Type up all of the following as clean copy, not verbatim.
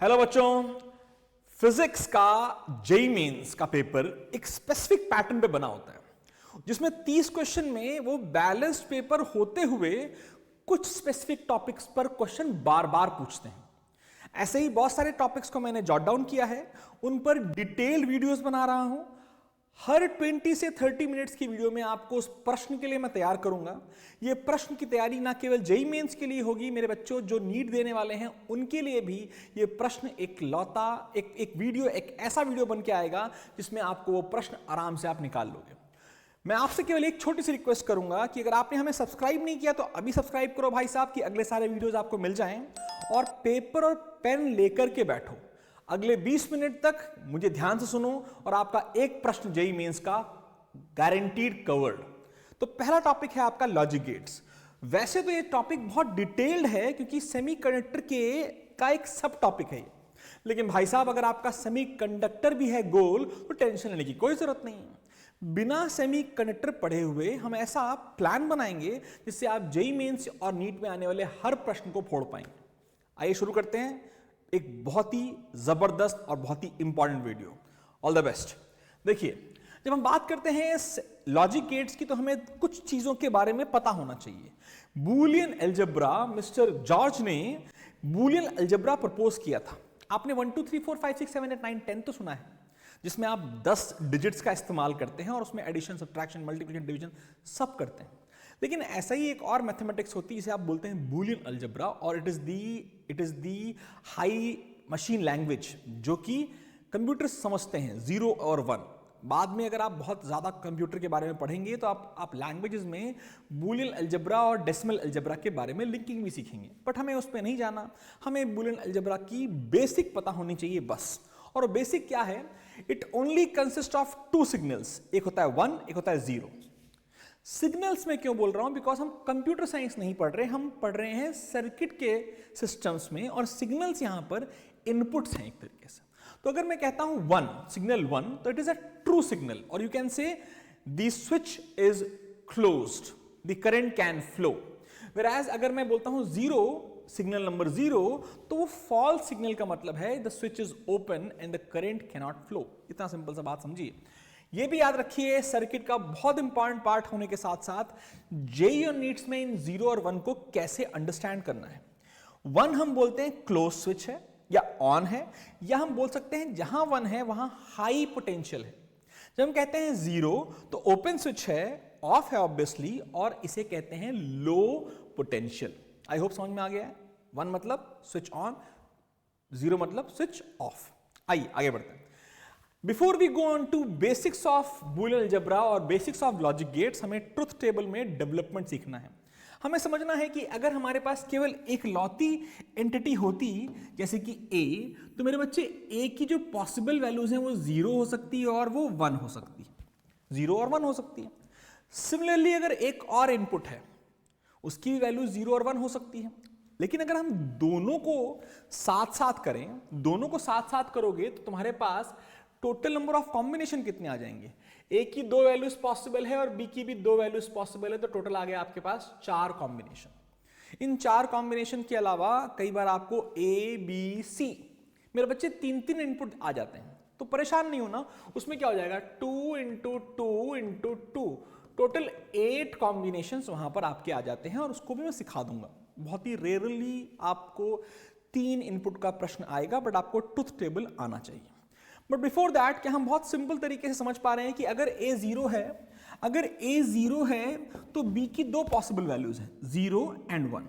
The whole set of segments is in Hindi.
हेलो बच्चों, फिजिक्स का जेईई मेंस का पेपर एक स्पेसिफिक पैटर्न पे बना होता है जिसमें 30 क्वेश्चन में वो बैलेंस्ड पेपर होते हुए कुछ स्पेसिफिक टॉपिक्स पर क्वेश्चन बार बार पूछते हैं। ऐसे ही बहुत सारे टॉपिक्स को मैंने जॉट डाउन किया है, उन पर डिटेल वीडियोस बना रहा हूं। हर 20 से 30 मिनट्स की वीडियो में आपको उस प्रश्न के लिए मैं तैयार करूंगा। ये प्रश्न की तैयारी ना केवल जेईई मेंस के लिए होगी मेरे बच्चों, जो नीट देने वाले हैं उनके लिए भी ये प्रश्न एक लौता एक ऐसा वीडियो बन के आएगा जिसमें आपको वो प्रश्न आराम से आप निकाल लोगे। मैं आपसे केवल एक छोटी सी रिक्वेस्ट करूंगा कि अगर आपने हमें सब्सक्राइब नहीं किया तो अभी सब्सक्राइब करो भाई साहब, कि अगले सारे वीडियोस आपको मिल जाएं। और पेपर और पेन लेकर के बैठो, अगले 20 मिनट तक मुझे ध्यान से सुनो और आपका एक प्रश्न जेईई मेंस का गारंटीड कवर्ड। तो पहला टॉपिक है आपका लॉजिक गेट्स। वैसे तो ये टॉपिक बहुत डिटेल्ड है क्योंकि सेमीकंडक्टर का एक सब टॉपिक है, लेकिन भाई साहब अगर आपका सेमीकंडक्टर भी है गोल तो टेंशन लेने की कोई जरूरत नहीं है। बिना सेमीकंडक्टर पढ़े हुए हम ऐसा प्लान बनाएंगे जिससे आप जेईई मेंस और नीट में आने वाले हर प्रश्न को फोड़ पाएंगे। आइए शुरू करते हैं एक बहुत ही जबरदस्त और बहुत ही important video. All the best. देखिए, जब हम बात करते हैं लॉजिक गेट्स की तो हमें कुछ चीजों के बारे में पता होना चाहिए। बूलियन अलजेब्रा, मिस्टर जॉर्ज ने बूलियन अलजेब्रा प्रपोज किया था। आपने 1 2 3 4 5 6 7 8 9 10 तो सुना है, जिसमें आप 10 डिजिट्स का इस्तेमाल करते हैं और उसमें एडिशन, सब्ट्रैक्शन, मल्टीप्लिकेशन, डिवीजन सब करते हैं। लेकिन ऐसा ही एक और मैथमेटिक्स होती है जिसे आप बोलते हैं बूलियन अलजेब्रा, और it is the high machine language जो कि कंप्यूटर समझते हैं, 0 और 1। बाद में अगर आप बहुत ज्यादा कंप्यूटर के बारे में पढ़ेंगे तो आप लैंग्वेजेस में बूलियन अलजेब्रा और डेसिमल अलजेब्रा के बारे में लिंकिंग भी सीखेंगे, बट हमें उस पर नहीं जाना। हमें बूलियन अलजेब्रा की बेसिक पता होनी चाहिए बस। और बेसिक क्या है? It only consist of 2 signals, एक होता है 1, एक होता है 0। सिग्नल्स में क्यों बोल रहा हूं? बिकॉज हम कंप्यूटर साइंस नहीं पढ़ रहे, हम पढ़ रहे हैं सर्किट के सिस्टम्स में, और सिग्नल्स यहां पर इनपुट्स हैं एक तरीके से। तो अगर मैं कहता हूं 1, सिग्नल 1, तो it is a true signal, और you can say the switch is closed, the current can flow. Whereas अगर मैं बोलता हूं 0, सिग्नल नंबर 0, तो वो फॉल्स सिग्नल का मतलब है the switch is open and the current can not flow. इतना सिंपल सा बात समझिए। ये भी याद रखिए, सर्किट का बहुत इंपॉर्टेंट पार्ट होने के साथ साथ जेईई और नीट्स में इन 0 और 1 को कैसे अंडरस्टैंड करना है। 1 हम बोलते हैं क्लोज स्विच है या ऑन है, या हम बोल सकते हैं जहां 1 है वहां हाई पोटेंशियल है। जब हम कहते हैं 0 तो ओपन स्विच है, ऑफ है ऑब्वियसली, और इसे कहते हैं लो पोटेंशियल। आई होप समझ में आ गया है। 1 मतलब स्विच ऑन, 0 मतलब स्विच ऑफ। आइए आगे बढ़ते हैं। Before we go on to basics of Boolean algebra और बेसिक्स ऑफ लॉजिक गेट्स, हमें ट्रुथ टेबल में डेवलपमेंट सीखना है। हमें समझना है कि अगर हमारे पास केवल एक लौती एंटिटी होती जैसे कि a, तो मेरे बच्चे a की जो पॉसिबल वैल्यूज हैं वो 0 हो सकती है और वो 1 हो सकती है। 0 और 1 हो सकती है। सिमिलरली अगर एक और इनपुट है, उसकी वैल्यू 0 और 1 हो सकती है। लेकिन अगर हम दोनों को साथ साथ करें, दोनों को साथ साथ करोगे तो तुम्हारे पास टोटल नंबर ऑफ कॉम्बिनेशन कितने आ जाएंगे? ए की 2 वैल्यूज पॉसिबल है और बी की भी 2 वैल्यूज पॉसिबल है, तो टोटल आ गया आपके पास 4 कॉम्बिनेशन। इन 4 कॉम्बिनेशन के अलावा कई बार आपको ए बी सी, मेरे बच्चे 3 इनपुट आ जाते हैं, तो परेशान नहीं होना। उसमें क्या हो जाएगा? 2 इंटू 2 इंटू 2, टोटल 8 कॉम्बिनेशन वहां पर आपके आ जाते हैं, और उसको भी मैं सिखा दूंगा। बहुत ही रेयरली आपको 3 इनपुट का प्रश्न आएगा, बट आपको ट्रुथ टेबल आना चाहिए। बट बिफोर दैट, क्या हम बहुत सिंपल तरीके से समझ पा रहे हैं कि अगर a 0 है, अगर a 0 है तो b की 2 पॉसिबल वैल्यूज हैं, 0 एंड 1।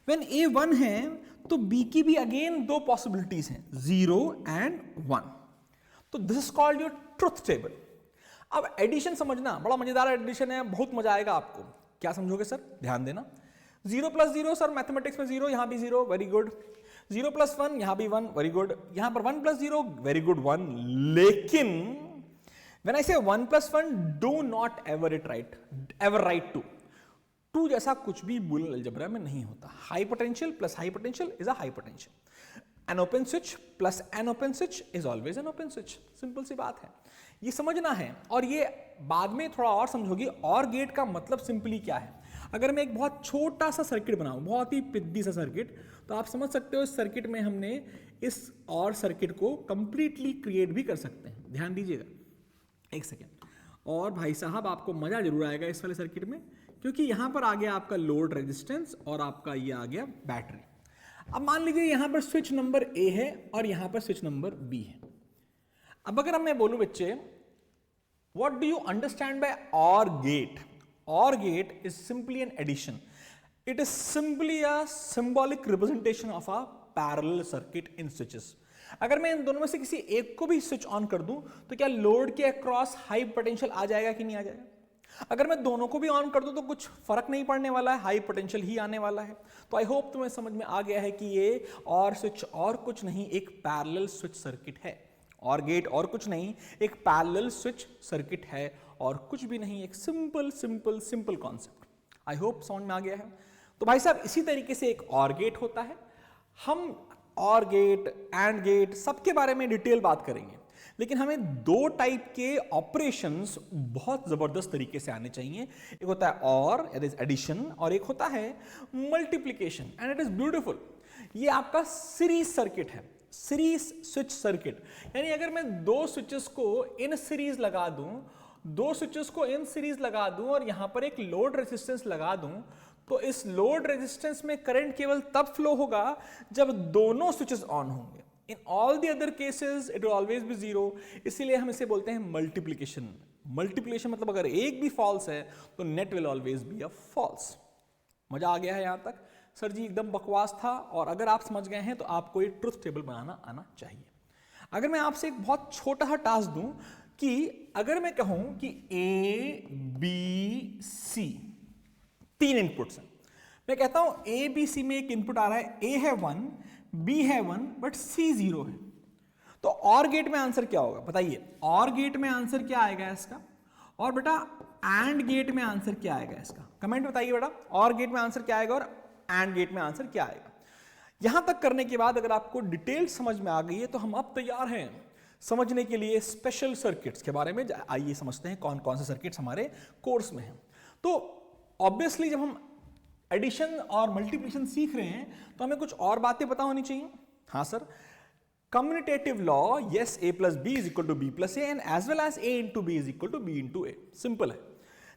व्हेन a 1 है तो b की भी अगेन 2 पॉसिबिलिटीज हैं, 0 एंड 1। तो this is called your truth table. अब एडिशन समझना, बड़ा मजेदार एडिशन है, बहुत मजा आएगा आपको। क्या समझोगे सर? ध्यान देना। 0 प्लस 0 सर, मैथमेटिक्स में 0, यहां भी 0, वेरी गुड। 0 प्लस 1, यहां भी 1, वेरी गुड। यहां पर 1 प्लस 0, वेरी गुड, 1। लेकिन when I say 1 plus 1, do not ever write 2 जैसा कुछ भी बूलियन अलजेब्रा में नहीं होता। High potential plus high potential is a high potential. An open switch plus an open switch is always an open switch. Simple सी बात है, ये समझना है। और ये बाद में थोड़ा और समझोगे। और गेट का मतलब सिंपली क्या है? अगर मैं एक बहुत छोटा सा सर्किट बनाऊं, बहुत ही पिद्दी सा सर्किट, तो आप समझ सकते हो इस सर्किट में हमने इस और सर्किट को कंप्लीटली क्रिएट भी कर सकते हैं। ध्यान दीजिएगा, एक सेकेंड। और भाई साहब आपको मजा जरूर आएगा इस वाले सर्किट में, क्योंकि यहां पर आ गया आपका लोड रेजिस्टेंस और आपका ये आ गया बैटरी। अब मान लीजिए यहां पर स्विच नंबर ए है और यहां पर स्विच नंबर बी है। अब अगर मैं बोलूं बच्चे, what do you understand by or gate? Or gate is simply an addition, it is simply a symbolic representation of a parallel circuit in switches. अगर मैं इन दोनों में से किसी एक को भी स्विच ऑन कर दूं तो क्या लोड के अक्रॉस हाई पोटेंशियल आ जाएगा कि नहीं आ जाएगा? अगर मैं दोनों को भी ऑन कर दूं तो कुछ फर्क नहीं पड़ने वाला है, हाई पोटेंशियल ही आने वाला है। तो आई होप तुम्हें समझ में आ गया है कि ये और स्विच और कुछ नहीं, एक पैरेलल स्विच सर्किट है। और गेट और कुछ नहीं, एक पैरेलल स्विच सर्किट है और कुछ भी नहीं, एक simple simple simple concept. I hope समझ में आ गया है। तो भाई साहब इसी तरीके से एक और गेट होता है। हम और गेट, एंड गेट सबके बारे में डिटेल बात करेंगे, लेकिन हमें दो टाइप के ऑपरेशंस बहुत जबरदस्त तरीके से आने चाहिए। एक होता है और, इट इज एडिशन, और एक होता है multiplication, and it is beautiful. ये आपका सीरीज सर्किट है, सीरीज स्विच सर्किट। यानी अगर मैं दो स्विचेस को इन सीरीज लगा दूं, दो स्विचेस को इन सीरीज लगा दूं और यहां पर एक लोड रेजिस्टेंस लगा दूं, तो इस लोड रेजिस्टेंस में करंट केवल तब फ्लो होगा जब दोनों स्विचेस ऑन होंगे। In all the other cases it will always B zero. इसीलिए हम इसे बोलते हैं मल्टीप्लिकेशन। मल्टीप्लिकेशन मतलब अगर एक भी फॉल्स है तो net will always be a false. मजा आ गया है यहां तक? सर जी एकदम बकवास था, और अगर आप समझ गए हैं तो आपको ये ट्रुथ टेबल बनाना आना चाहिए। अगर मैं आपसे एक बहुत छोटा सा टास्क दूं कि अगर मैं कहूं कि ए बी सी तीन इनपुट्स हैं, मैं कहता हूं ए बी सी में एक इनपुट आ रहा है, ए है 1, बी है 1, बट सी 0 है, तो और गेट में आंसर क्या होगा बताइए? और गेट में आंसर क्या आएगा इसका? और बेटा एंड गेट में आंसर क्या आएगा इसका? कमेंट बताइए बेटा, और गेट में आंसर क्या आएगा और एंड गेट में आंसर क्या आएगा? यहां तक करने के बाद अगर आपको डिटेल समझ में आ गई है तो हम अब तैयार हैं समझने के लिए स्पेशल सर्किट्स के बारे में। आइए समझते हैं कौन कौन से सर्किट्स हमारे कोर्स में हैं। तो ऑब्वियसली जब हम एडिशन और मल्टीप्लिकेशन सीख रहे हैं तो हमें कुछ और बातें पता होनी चाहिए। हाँ sir, commutative law, yes A plus B is equal to B plus A and as well as A into B is equal to B into A. Simple है।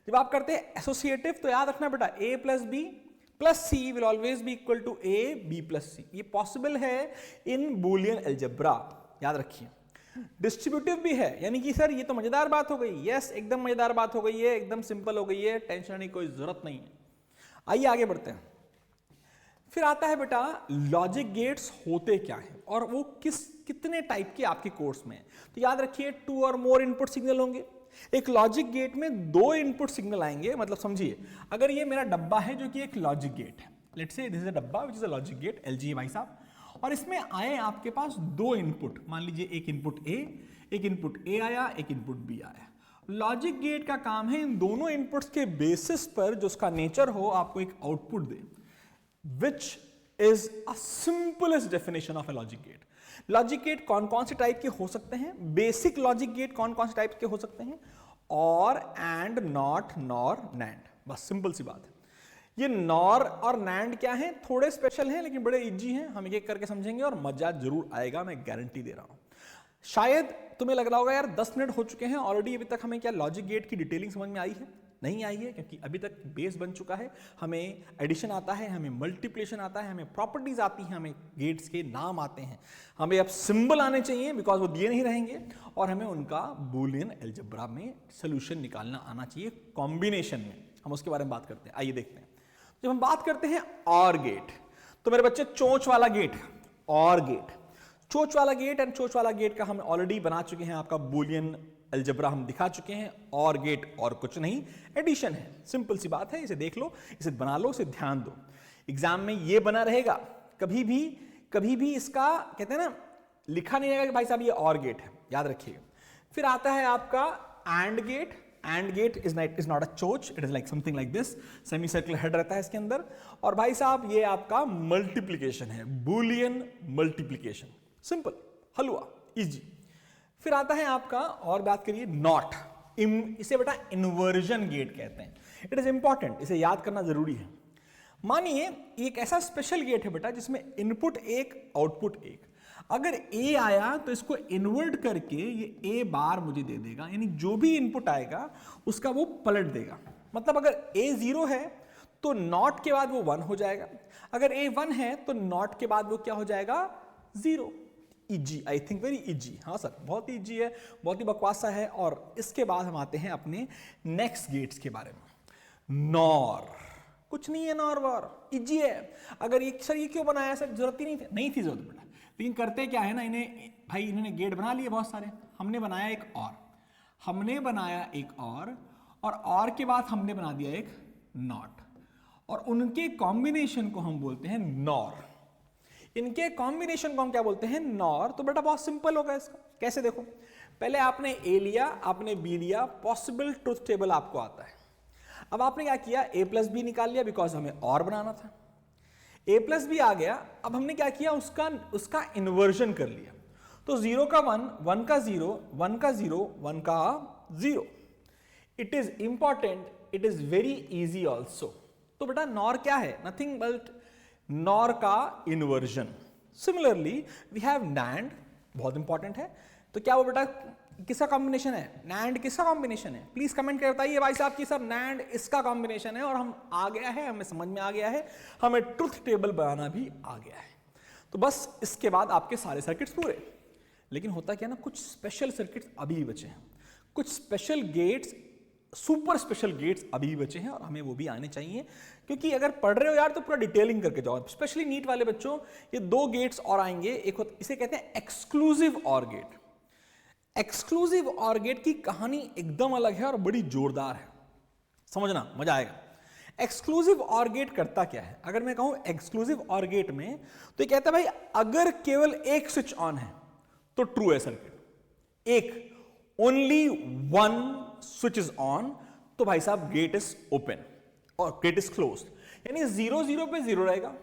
जब आप करते हैं एसोसिएटिव तो याद रखना बेटा, A plus B plus C will always be equal to A B plus C. ये पॉसिबल है इन बूलियन अलजेब्रा, याद रखिए। डिस्ट्रीब्यूटिव भी है, यानी कि सर ये तो मजेदार बात हो गई। यस, एकदम मजेदार बात हो गई है, एकदम सिंपल हो गई है, टेंशन लेने की कोई जरूरत नहीं है। आइए आगे बढ़ते हैं। फिर आता है बेटा लॉजिक गेट्स होते क्या हैं और वो कितने टाइप के आपके कोर्स में है। तो याद रखिए 2 और मोर इनपुट सिग्नल होंगे। एक लॉजिक गेट में 2 इनपुट सिग्नल आएंगे। मतलब समझिए, अगर ये मेरा डब्बा है जो कि एक लॉजिक गेट है, let's say this is a डब्बा which is a logic gate, LG भाई साहब, और इसमें आए आपके पास 2 इनपुट। मान लीजिए एक इनपुट ए, एक इनपुट ए आया, एक इनपुट बी आया। लॉजिक गेट का काम है इन दोनों इनपुट्स के बेसिस पर जो उसका नेचर हो आपको एक आउटपुट दे, which is a simplest definition of a logic gate. Logic gate कौन कौन से टाइप के हो सकते हैं? बेसिक लॉजिक गेट कौन कौन से टाइप के हो सकते हैं? और, एंड, नॉट, नॉर, नैंड। बस सिंपल सी बात है। ये नॉर और नैंड क्या है? थोड़े स्पेशल हैं लेकिन बड़े इजी हैं। हम एक एक करके समझेंगे और मजा जरूर आएगा, मैं गारंटी दे रहा हूं। शायद तुम्हें लग रहा होगा यार 10 मिनट हो चुके हैं ऑलरेडी, अभी तक हमें क्या लॉजिक गेट की डिटेलिंग समझ में आई है? नहीं आई है, क्योंकि अभी तक बेस बन चुका है। हमें एडिशन आता है, हमें मल्टीप्लिकेशन आता है, हमें प्रॉपर्टीज आती हैं, हमें गेट्स के नाम आते हैं। हमें अब सिंबल आने चाहिए बिकॉज वो दिए नहीं रहेंगे, और हमें उनका बूलियन अलजेब्रा में सोल्यूशन निकालना आना चाहिए कॉम्बिनेशन में। हम उसके बारे में बात करते हैं। आइए देखते हैं। जब हम बात करते हैं और गेट, तो मेरे बच्चे चोंच वाला गेट, और गेट, चोंच वाला गेट एंड चोंच वाला गेट का हम ऑलरेडी बना चुके हैं। आपका बूलियन अलजेब्रा हम दिखा चुके हैं। और गेट और कुछ नहीं, एडिशन है। सिंपल सी बात है, इसे देख लो, इसे बना लो, इसे ध्यान दो। एग्जाम में ये बना रहेगा, कभी भी इसका कहते हैं ना लिखा नहीं रहेगा कि भाई साहब ये और गेट है, याद रखिएगा। फिर आता है आपका AND gate. AND gate is not a चोच, it is like something like this, semi circle head रहता है इसके अंदर। और भाई साहब ये आपका मल्टीप्लिकेशन है, बूलियन मल्टीप्लिकेशन, सिंपल, हलवा, इजी। फिर आता है आपका, और बात करिए नॉट, इसे बेटा इन्वर्जन गेट कहते हैं। इट इज इंपॉर्टेंट, इसे याद करना जरूरी है। मानिए एक ऐसा स्पेशल गेट है बेटा जिसमें इनपुट एक, आउटपुट एक। अगर ए आया तो इसको इन्वर्ट करके ये ए बार मुझे दे देगा, यानी जो भी इनपुट आएगा उसका वो पलट देगा। मतलब अगर ए 0 है तो नॉट के बाद वो 1 हो जाएगा, अगर ए 1 है तो नॉट के बाद वो क्या हो जाएगा 0। Easy, I think very easy. हाँ सर, बहुत इजी है, बहुत ही बकवासा है। और इसके बाद हम आते हैं अपने नेक्स्ट गेट्स के बारे में। नॉर, कुछ नहीं है नॉर वॉर, इजी है। अगर ये सर ये क्यों बनाया सर, जरूरत ही नहीं थी जरूरत बेटा, लेकिन करते क्या है ना, इन्हें भाई इन्होंने गेट बना लिए बहुत सारे, हमने बनाया एक और, हमने बनाया एक और के बाद हमने बना दिया एक नॉट, और उनके कॉम्बिनेशन को हम बोलते हैं नॉर। इनके कॉम्बिनेशन को हम क्या बोलते हैं, नॉर। तो बेटा बहुत सिंपल होगा इसका, कैसे देखो, पहले आपने ए लिया, आपने बी लिया, पॉसिबल ट्रुथ टेबल आपको आता है। अब आपने क्या किया, ए प्लस बी निकाल लिया, बिकॉज हमें और बनाना था। ए प्लस बी आ गया, अब हमने क्या किया, उसका इन्वर्जन कर लिया। तो 0 का 1, 1 का 0, 1 का 0, 1 का 0। It is important, it is very easy also. तो बेटा नॉर क्या है, नथिंग बट नॉर का inversion. Similarly we have NAND, बहुत इंपॉर्टेंट है। तो क्या वो बेटा किसका कॉम्बिनेशन है, नैंड किसका कॉम्बिनेशन है, प्लीज कमेंट करके बताइए भाई साहब कि सर नैंड इसका कॉम्बिनेशन है, और हम आ गया है, हमें समझ में आ गया है, हमें ट्रुथ टेबल बनाना भी आ गया है। तो बस इसके बाद आपके सारे सर्किट्स पूरे। लेकिन होता क्या ना, कुछ स्पेशल सर्किट्स अभी भी बचे हैं, कुछ special gates, super special gates अभी भी बचे हैं, और हमें वो भी आने चाहिए। क्योंकि अगर पढ़ रहे हो यार तो पूरा डिटेलिंग करके जाओ, स्पेशली नीट वाले बच्चों। ये 2 गेट्स और आएंगे, एक इसे कहते हैं exclusive or gate. Exclusive or gate की कहानी एकदम अलग है और बड़ी जोरदार है, समझना मजा आएगा। एक्सक्लूसिव ऑर गेट करता क्या है, अगर मैं कहूं एक्सक्लूसिव ऑर गेट में, तो ये कहता है भाई अगर केवल एक स्विच ऑन है तो ट्रू है सर्किट, एक only one switch is on तो भाई साहब गेट इज ओपन और गेट इज क्लोज। यानी 0 0 पे 0 रहेगा,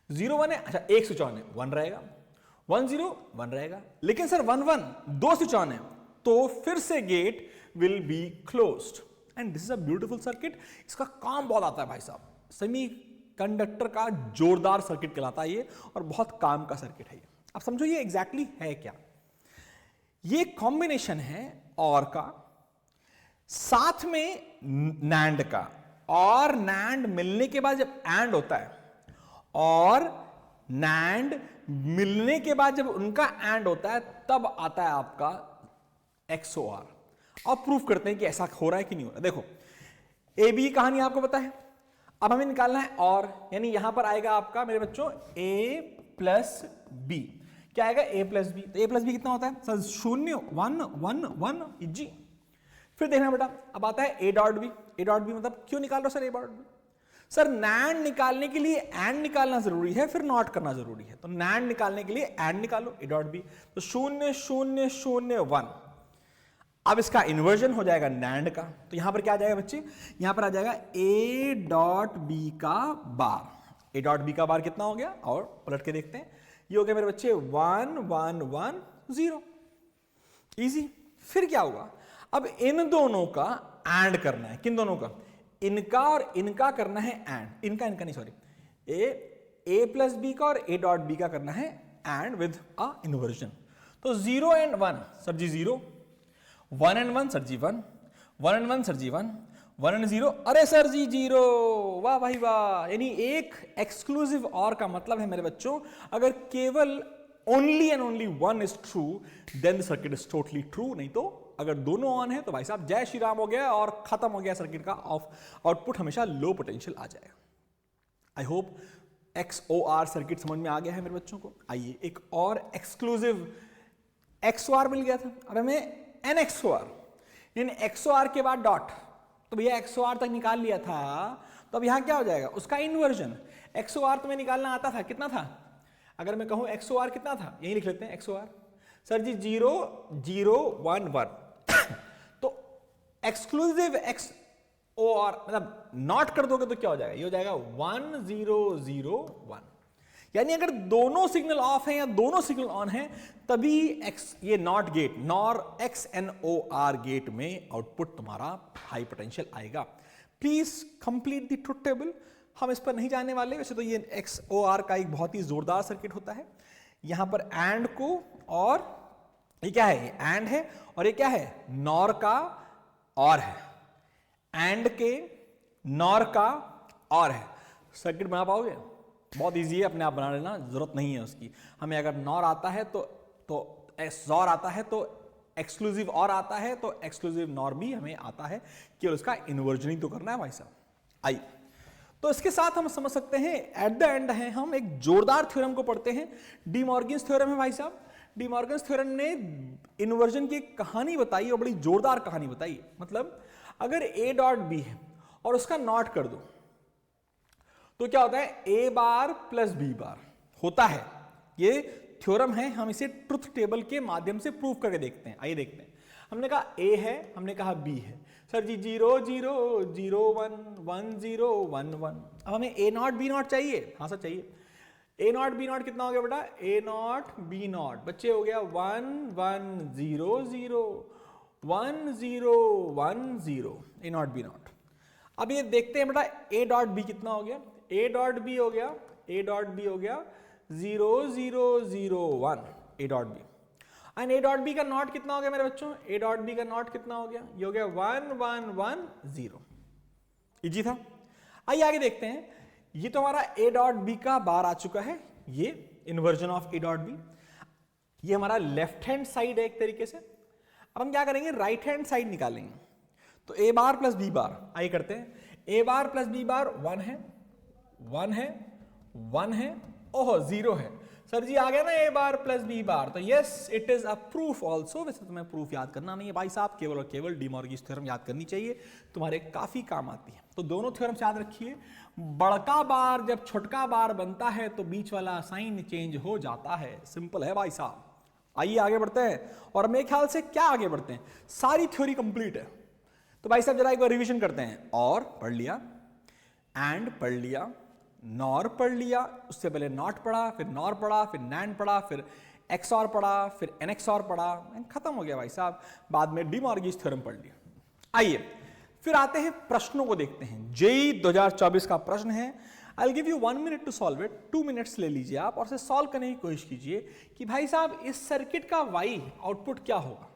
0 1 है, अच्छा एक स्विच ऑन है 1 रहेगा, 1 0 1 रहेगा। लेकिन सर 1 1 2 स्विच ऑन है तो फिर से gate will be closed. And this is a beautiful circuit. इसका काम बहुत आता है भाई साहब, सेमी कंडक्टर का जोरदार सर्किट कहलाता है ये, और बहुत काम का सर्किट है ये। अब समझो ये एग्जैक्टली है क्या, ये कॉम्बिनेशन है और का साथ में नैंड का, और नैंड मिलने के बाद जब एंड होता है, और नैंड मिलने के बाद जब उनका एंड होता है तब आता है आपका XOR। अब प्रूफ करते हैं कि ऐसा हो रहा है कि नहीं हो रहा। देखो ए बी कहानी आपको पता है, अब हमें निकालना है और, यानी यहां पर आएगा आपका मेरे बच्चों A प्लस बी। क्या आएगा A प्लस बी, तो A प्लस बी कितना होता है सर 0 1 1 1 इजी। फिर देखना बेटा अब आता है A dot B. A dot B मतलब क्यों निकाल रहे हो sir A dot B, sir NAND निकालने के लिए एंड निकालना जरूरी है, फिर नॉट करना जरूरी है। तो नैंड निकालने के लिए एंड निकालो, A डॉट बी, तो 0 0 0 1। अब इसका इन्वर्जन हो जाएगा नैंड का, तो यहां पर क्या आ जाएगा बच्चे, यहां पर आ जाएगा A डॉट बी का बार। A डॉट बी का बार कितना हो गया, और पलट के देखते हैं, ये हो गया मेरे बच्चे 1 1 1 0, इजी। फिर क्या हुआ, अब इन दोनों का एंड करना है, किन दोनों का, इनका और इनका करना है एंड, इनका नहीं सॉरी, ए प्लस बी का और A डॉट बी का करना है एंड विद अ इन्वर्जन। तो 0 and 1 sir ji 0, 1 and 1 sir ji 1, 1 and 1 sir ji 1, 1 and 0 अरे सर जी 0, वाह भाई वाह। यानी एक एक्सक्लूसिव और का मतलब है मेरे बच्चों, अगर केवल only and only 1 is true then the circuit is totally true, नहीं तो अगर दोनों ऑन है तो भाई साहब जय श्री राम हो गया और खत्म हो गया सर्किट का ऑफ, आउटपुट हमेशा लो पोटेंशियल आ जाएगा। आई होप XOR सर्किट समझ में आ गया है मेरे बच्चों को। आइए एक और एक्सक्लूसिव XOR मिल गया था, अब हमें NXOR, यानी XOR के बाद डॉट, तो भैया XOR तक निकाल लिया था, तो अब यहां क्या हो जाएगा, उसका इन्वर्जन। XOR तुम्हें निकालना आता था, कितना था, अगर मैं कहूं XOR कितना था, यही लिख लेते हैं XOR सर जी 0 0 1 1। तो एक्सक्लूसिव XOR मतलब नॉट कर दोगे तो क्या हो जाएगा, ये हो जाएगा 1 0 0 1। यानी अगर दोनों सिग्नल ऑफ हैं या दोनों सिग्नल ऑन हैं तभी ये not gate, NOR XNOR gate में आउटपुट तुम्हारा हाई पोटेंशियल आएगा। Please complete the truth table, हम इस पर नहीं जाने वाले, वैसे तो ये XOR का एक बहुत ही जोरदार सर्किट होता है। यहां पर एंड को, और ये क्या है, ये एंड है, और ये क्या है, नॉर का और है, एंड के नॉर का और है। सर्किट बना पाओगे? बहुत इजी है, अपने आप बना लेना, जरूरत नहीं है उसकी। हमें अगर नॉर आता है तो XOR आता है, तो एक्सक्लूसिव और आता है तो एक्सक्लूसिव नॉर भी हमें आता है, केवल उसका इन्वर्जन ही तो करना है भाई साहब। आई, तो इसके साथ हम समझ सकते हैं एट द एंड है हम एक जोरदार थ्योरम को पढ़ते हैं। डी मॉर्गन्स थ्योरम है भाई साहब। डी मॉर्गन्स थ्योरम ने इन्वर्जन की एक कहानी बताई, और बड़ी जोरदार कहानी बताई। मतलब अगर A डॉट B है और उसका नॉट कर दो तो क्या होता है, A बार प्लस B बार होता है। ये थ्योरम है, हम इसे ट्रुथ टेबल के माध्यम से प्रूव करके देखते हैं। आइए देखते हैं। हमने कहा A है, हमने कहा B है। सर जी 0 0 0 1 1 0 1 1। अब हमें A नॉट B नॉट चाहिए। हाँ सर चाहिए। A नॉट B नॉट कितना हो गया बेटा, A नॉट B नॉट बच्चे हो गया 1 1 0 0 1 0 1 0 A नॉट B नॉट। अब ये देखते हैं बेटा A डॉट B कितना हो गया, A डॉट B हो गया, A डॉट B हो गया 0 0 0 1 A dot B। And A dot B का नॉट कितना हो गया मेरे बच्चों, A डॉट B का नॉट कितना हो गया, ये हो गया 1 1 1 0। इजी था। आइए आगे देखते हैं। ये तो हमारा A डॉट B का बार आ चुका है, ये inversion of A dot B। ये हमारा लेफ्ट हैंड साइड है एक तरीके से। अब हम क्या करेंगे, राइट हैंड साइड निकालेंगे। तो A बार प्लस B बार, आइए करते हैं। A बार प्लस B बार 1 है 1 है 1 है, ओहो 0 है। सर जी आ गया ना A बार प्लस B बार, तो yes it is a proof also. वैसे तुम्हें प्रूफ याद करना नहीं है भाई साहब, केवल और केवल डी मॉर्गन्स थ्योरम याद करनी चाहिए, तुम्हारे काफी काम आती है। तो दोनों थ्योरम्स याद रखिए। बड़का बार जब छोटका बार बनता है तो बीच वाला साइन चेंज हो जाता है। सिंपल है भाई साहब। आइए आगे बढ़ते हैं, और मेरे ख्याल से क्या आगे बढ़ते हैं, सारी थ्योरी कंप्लीट है। तो भाई साहब जरा एक बार रिवीजन करते हैं। और पढ़ लिया, एंड पढ़ लिया, नॉर पढ़ लिया, उससे पहले नॉट पढ़ा, फिर नॉर पढ़ा, फिर नैंड पढ़ा, फिर XOR पढ़ा, फिर NXOR पढ़ा, खत्म हो गया भाई साहब। बाद में डी मॉर्गन्स थ्योरम पढ़ लिया। आइए फिर आते हैं प्रश्नों को देखते हैं। जेईई 2024 का प्रश्न है। I will give you 1 minute to solve it. 2 minutes ले लीजिए आप और इसे सॉल्व करने की कोशिश कीजिए कि भाई साहब इस सर्किट का Y आउटपुट क्या होगा।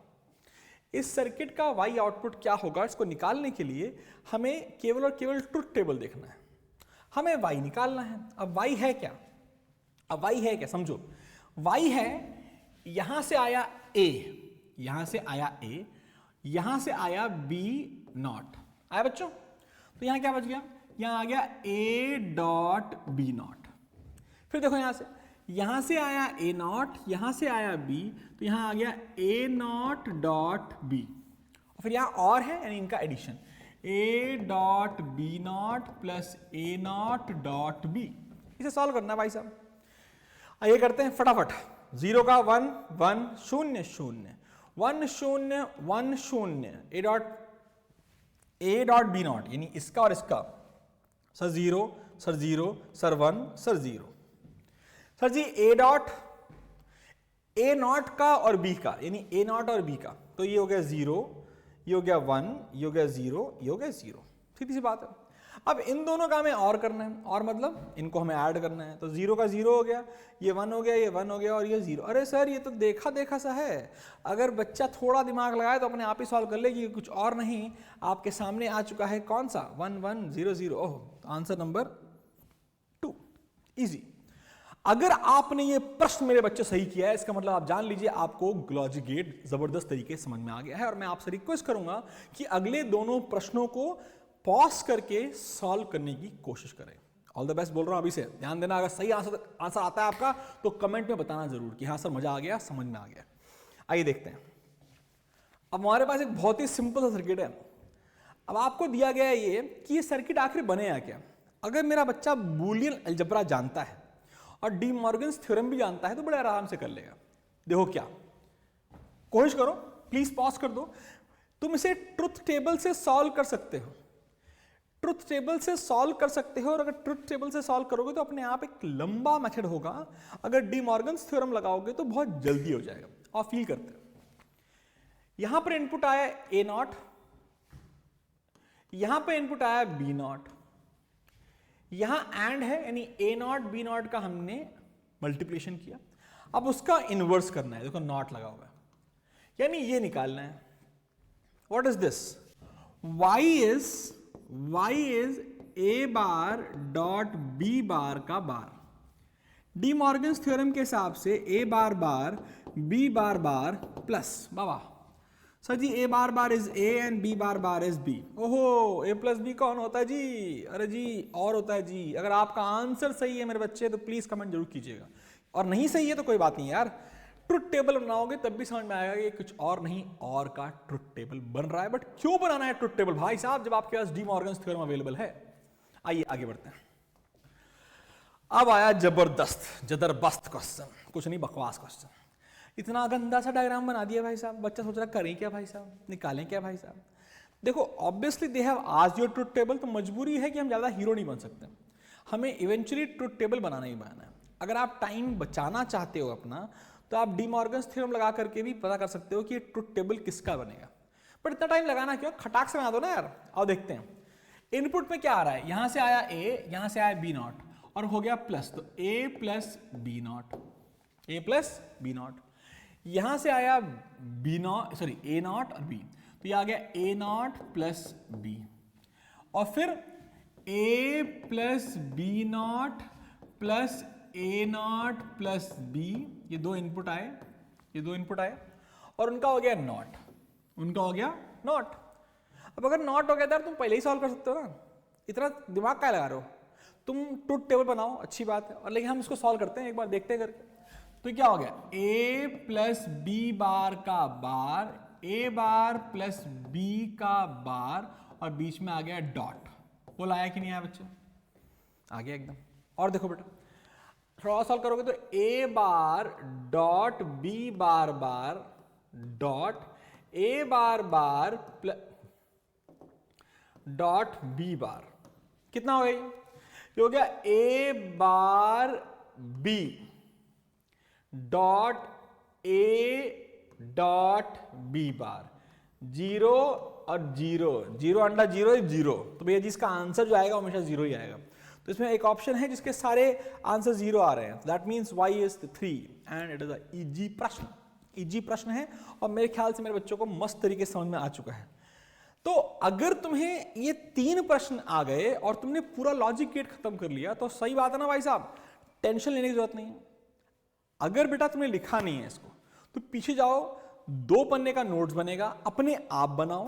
इस सर्किट का Y आउटपुट क्या होगा, इसको निकालने के लिए हमें केवल और केवल ट्रुथ टेबल देखना है, हमें Y निकालना है। अब Y है क्या, अब Y है क्या समझो। Y है, यहां से आया A, यहां से आया A, यहां से आया B नॉट, आया बच्चों। तो यहां क्या बच गया, यहां आ गया A डॉट B नॉट। फिर देखो यहां से आया A नॉट, यहां से आया B, तो यहां आ गया A नॉट डॉट B। और फिर यहां और है यानी इनका addition, A dot B not plus A not dot B। इसे सॉल्व करना है भाई साहब। आइए करते हैं फटाफट। 0 का 1 1 0 0 1 0 1 0 A डॉट B नॉट यानी इसका और इसका, sir 0 sir 0 sir 1 sir 0। Sir ji A dot A not का और B का यानी A नॉट और B का, तो ये हो गया 0, ये हो गया 1, ये हो गया 0, ये हो गया 0। सीधी सी बात है। अब इन दोनों का हमें और करना है, और मतलब इनको हमें ऐड करना है। तो 0 का 0 हो गया, ये 1 हो गया, ये 1 हो गया और ये 0। अरे सर ये तो देखा देखा सा है। अगर बच्चा थोड़ा दिमाग लगाए तो अपने आप ही सॉल्व कर ले कि कुछ और नहीं, आपके सामने आ चुका है कौन सा 1 1 0 0। ओह, आंसर नंबर 2, इजी। अगर आपने ये प्रश्न मेरे बच्चे सही किया है, इसका मतलब आप जान लीजिए आपको लॉजिक गेट जबरदस्त तरीके से समझ में आ गया है। और मैं आपसे रिक्वेस्ट करूंगा कि अगले दोनों प्रश्नों को पॉज करके सॉल्व करने की कोशिश करें। ऑल द बेस्ट बोल रहा हूं अभी से, ध्यान देना। अगर सही आंसर आता है आपका तो कमेंट में बताना जरूर कि हाँ सर मजा आ गया, समझ में आ गया। आइए देखते हैं। अब हमारे पास एक बहुत ही सिंपल सा सर्किट है। अब आपको दिया गया है ये कि ये सर्किट आखिर बनेगा क्या। अगर मेरा बच्चा बूलियन अलजेब्रा जानता है और डी मॉर्गन्स थ्योरम भी जानता है तो बड़े आराम से कर लेगा। देखो क्या, कोशिश करो, प्लीज पॉज कर दो। तुम इसे ट्रुथ टेबल से सॉल्व कर सकते हो, ट्रुथ टेबल से सॉल्व कर सकते हो। और अगर ट्रुथ टेबल से सॉल्व करोगे तो अपने आप एक लंबा मेथड होगा। अगर डी मॉर्गन्स थ्योरम लगाओगे तो बहुत जल्दी हो जाएगा। और फील करते हो, यहां पर इनपुट आया A नॉट, यहां पर इनपुट आया B नॉट, यहां एंड है यानी A नॉट B नॉट का हमने मल्टीप्लिकेशन किया। अब उसका इनवर्स करना है, देखो नॉट लगा हुआ है, यानी ये निकालना है। What is this? y is a bar dot b bar का बार। डी मॉर्गन्स थ्योरम के हिसाब से a bar bar b bar bar plus, बाबा sir ji a bar bar is a and b bar bar is b। ओहो, a प्लस b कौन होता है जी? अरे जी और होता है जी। अगर आपका आंसर सही है मेरे बच्चे तो प्लीज कमेंट जरूर कीजिएगा, और नहीं सही है तो कोई बात नहीं यार, ट्रुथ टेबल बनाओगे तब भी समझ में आएगा कि कुछ और नहीं और का ट्रुथ टेबल बन रहा है। बट क्यों बनाना है ट्रुथ टेबल भाई साहब जब आपके पास डी मॉर्गन्स थ्योरम अवेलेबल है? आइए आगे बढ़ते हैं। अब आया जबरदस्त जदरबस्त क्वेश्चन, कुछ नहीं बकवास क्वेश्चन। इतना गंदा सा डायग्राम बना दिया भाई साहब, बच्चा सोच रहा करें क्या भाई साहब, निकालें क्या भाई साहब। देखो ऑब्वियसली दे हैव आज योर ट्रुथ टेबल, तो मजबूरी है कि हम ज्यादा हीरो नहीं बन सकते, हमें इवेंचुअली ट्रुथ टेबल बनाना ही बनाना है। अगर आप टाइम बचाना चाहते हो अपना तो आप डी मॉर्गन्स थ्योरम लगा करके भी पता कर सकते हो कि ट्रुथ टेबल किसका बनेगा। पर इतना टाइम लगाना क्यों, खटाक से बना दो ना यार। आओ देखते हैं इनपुट में क्या आ रहा है। यहां से आया a, यहां से आया b नॉट और हो गया प्लस, तो a plus B not, a plus B not. यहां से आया b not, sorry a not और b, तो ये आ गया a नॉट प्लस b, और फिर a plus B not plus a not plus b, ये दो इनपुट आए, ये दो इनपुट आए और उनका हो गया नॉट, उनका हो गया नॉट। अब अगर नॉट हो गया था तुम पहले ही सॉल्व कर सकते हो ना, इतना दिमाग क्या लगा रहे हो, तुम ट्रुथ टेबल बनाओ अच्छी बात है, और लेकिन हम इसको सॉल्व करते हैं एक बार, देखते हैं करके। तो क्या हो गया, a प्लस बी बार का बार, a बार प्लस b का बार, और बीच में आ गया डॉट। बोल आया कि नहीं आया बच्चे? आ गया एकदम। और देखो बेटा थोड़ा सॉल्व करोगे तो a bar dot b bar bar dot a bar bar dot b बार, कितना हो गया ये हो गया a bar b dot a dot b bar, zero और जीरो, जीरो अंडा जीरो जीरो, तो भैया जिसका आंसर जो आएगा हमेशा जीरो ही आएगा। तो इसमें एक ऑप्शन है जिसके सारे आंसर जीरो आ रहे हैं, that means y is 3 and it is a easy प्रश्न, इजी प्रश्न है और मेरे ख्याल से मेरे बच्चों को मस्त तरीके से समझ में आ चुका है। तो अगर तुम्हें ये 3 प्रश्न आ गए और तुमने पूरा लॉजिक गेट खत्म कर लिया तो सही बात है ना भाई साहब, टेंशन लेने की जरूरत नहीं है। अगर बेटा तुमने लिखा नहीं है इसको तो पीछे जाओ, 2 पन्ने का नोट्स बनेगा, अपने आप बनाओ,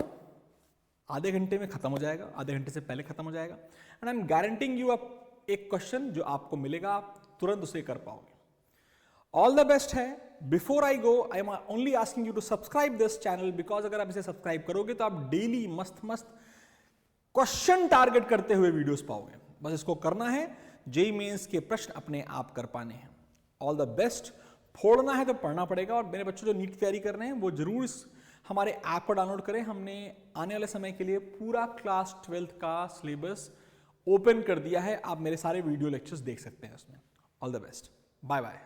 आधे घंटे में खत्म हो जाएगा, आधे घंटे से पहले खत्म हो जाएगा, and I am guaranteeing you एक क्वेश्चन जो आपको मिलेगा आप तुरंत उसे कर पाओगे। ऑल द बेस्ट है। Before I go I am only asking you to subscribe this channel, because अगर आप इसे सब्सक्राइब करोगे तो आप डेली मस्त मस्त क्वेश्चन टारगेट करते हुए वीडियोस पाओगे। बस इसको करना है, जेईई मेंस के प्रश्न अपने आप कर पाने हैं। All the best. फोड़ना है तो पढ़ना पड़ेगा, और मेरे बच्चे जो नीट की तैयारी कर रहे हैं वो जरूर इस हमारे ऐप को डाउनलोड करें। हमने आने वाले समय के लिए पूरा क्लास 12th का सिलेबस ओपन कर दिया है, आप मेरे सारे वीडियो लेक्चर्स देख सकते हैं उसमें। All the best, bye bye.